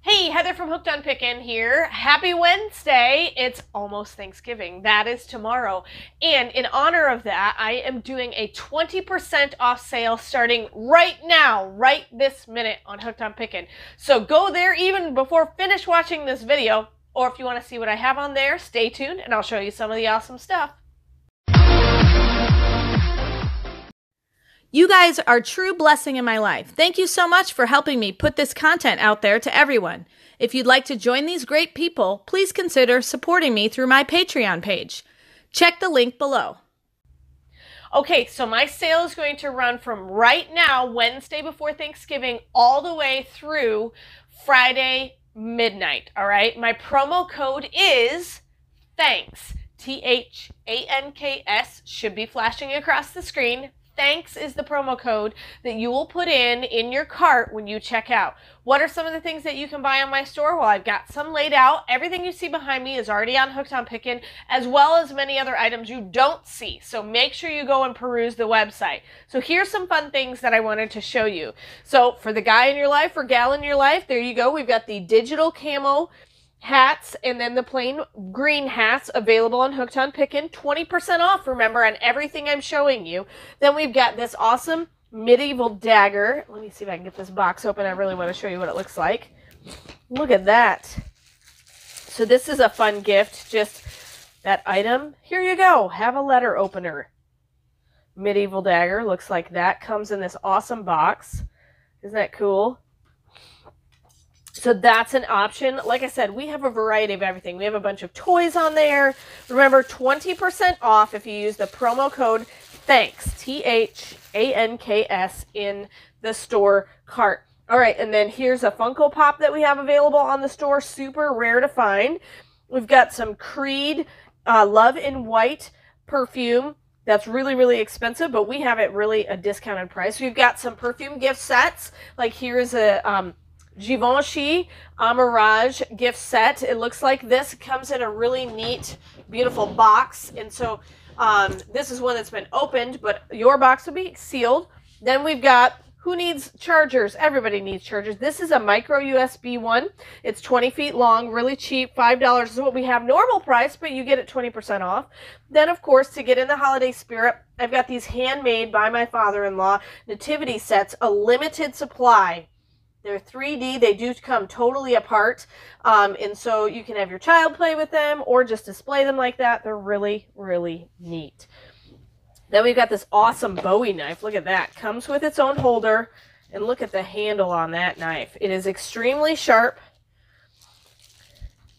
Hey, Heather from Hooked on Pickin here. Happy Wednesday. It's almost Thanksgiving. That is tomorrow. And in honor of that, I am doing a 20% off sale starting right now, right this minute on Hooked on Pickin. So go there even before finish watching this video, or if you want to see what I have on there, stay tuned and I'll show you some of the awesome stuff. You guys are a true blessing in my life. Thank you so much for helping me put this content out there to everyone. If you'd like to join these great people, please consider supporting me through my Patreon page. Check the link below. Okay, so my sale is going to run from right now, Wednesday before Thanksgiving, all the way through Friday midnight, all right? My promo code is THANKS, THANKS, should be flashing across the screen. Thanks is the promo code that you will put in your cart when you check out. What are some of the things that you can buy on my store? Well, I've got some laid out. Everything you see behind me is already on Hooked on Pickin, as well as many other items you don't see. So make sure you go and peruse the website. So here's some fun things that I wanted to show you. So for the guy in your life or gal in your life, there you go. We've got the digital camo hats and then the plain green hats available on Hooked on Pickin. 20% off, remember, on everything I'm showing you. Then we've got this awesome medieval dagger. Let me see if I can get this box open. I really want to show you what it looks like. Look at that. So this is a fun gift, just that item. Here you go. Have a letter opener. Medieval dagger looks like that. Comes in this awesome box. Isn't that cool? So that's an option. Like I said, we have a variety of everything. We have a bunch of toys on there. Remember, 20% off if you use the promo code THANKS, THANKS, in the store cart. All right, and then here's a Funko Pop that we have available on the store. Super rare to find. We've got some Creed Love in White perfume. That's really, really expensive, but we have it really a discounted price. We've got some perfume gift sets. Like here's a Givenchy Mirage gift set. It looks like this. It comes in a really neat, beautiful box. And so this is one that's been opened, but your box will be sealed. Then we've got, who needs chargers? Everybody needs chargers. This is a micro USB one. It's 20 feet long, really cheap. $5 is what we have normal price, but you get it 20% off. Then, of course, to get in the holiday spirit, I've got these handmade by my father-in-law Nativity sets, a limited supply. They're 3D. They do come totally apart. And so you can have your child play with them or just display them like that. They're really, really neat. Then we've got this awesome Bowie knife. Look at that. Comes with its own holder. And look at the handle on that knife. It is extremely sharp.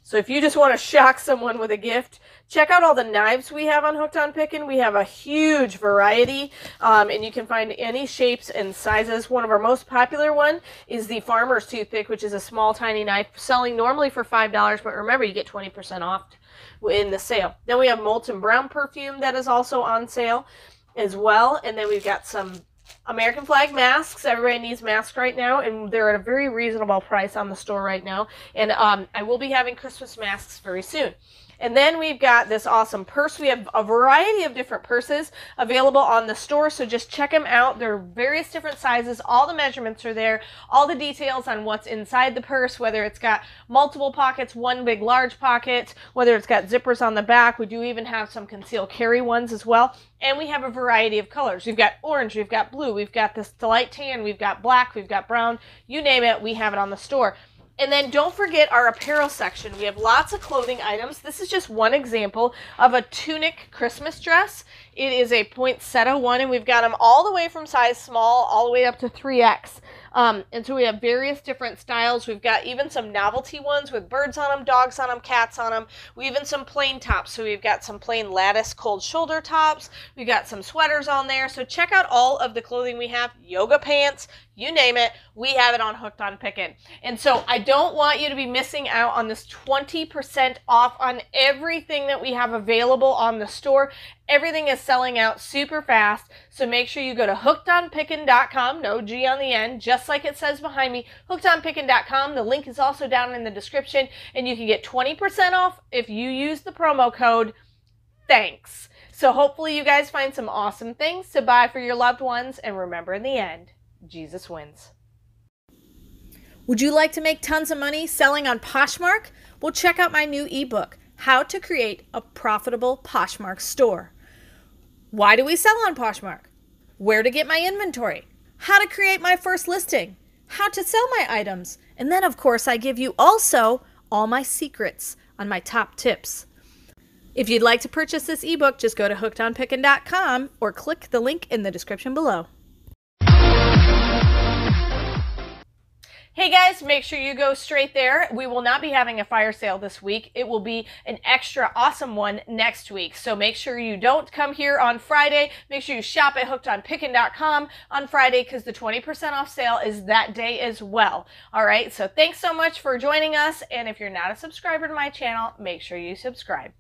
So if you just want to shock someone with a gift, check out all the knives we have on Hooked on Pickin. We have a huge variety, and you can find any shapes and sizes. One of our most popular one is the Farmer's Toothpick, which is a small, tiny knife, selling normally for $5, but remember, you get 20% off in the sale. Then we have Molten Brown perfume that is also on sale as well, and then we've got some American flag masks. Everybody needs masks right now, and they're at a very reasonable price on the store right now. And I will be having Christmas masks very soon. And then we've got this awesome purse. We have a variety of different purses available on the store, so just check them out. They're various different sizes. All the measurements are there. All the details on what's inside the purse, whether it's got multiple pockets, one big large pocket, whether it's got zippers on the back. We do even have some concealed carry ones as well. And we have a variety of colors. We've got orange, we've got blue, we've got this light tan, we've got black, we've got brown. You name it, we have it on the store. And then don't forget our apparel section. We have lots of clothing items. This is just one example of a tunic Christmas dress. It is a poinsettia one, and we've got them all the way from size small all the way up to 3X. And so we have various different styles. We've got even some novelty ones with birds on them, dogs on them, cats on them. We even some plain tops. So we've got some plain lattice cold shoulder tops. We've got some sweaters on there. So check out all of the clothing we have. Yoga pants, you name it, we have it on Hooked on Pickin. And so I don't want you to be missing out on this 20% off on everything that we have available on the store. Everything is selling out super fast, so make sure you go to hookedonpickin.com, no G on the end, just like it says behind me, hookedonpickin.com. The link is also down in the description, and you can get 20% off if you use the promo code THANKS. So hopefully you guys find some awesome things to buy for your loved ones, and remember, in the end, Jesus wins. Would you like to make tons of money selling on Poshmark? Well, check out my new ebook, How to Create a Profitable Poshmark Store. Why do we sell on Poshmark? Where to get my inventory? How to create my first listing? How to sell my items? And then, of course, I give you also all my secrets on my top tips. If you'd like to purchase this ebook, just go to hookedonpickin.com or click the link in the description below. Hey guys, make sure you go straight there. We will not be having a fire sale this week. It will be an extra awesome one next week. So make sure you don't come here on Friday. Make sure you shop at hookedonpickin.com on Friday because the 20% off sale is that day as well. All right, so thanks so much for joining us. And if you're not a subscriber to my channel, make sure you subscribe.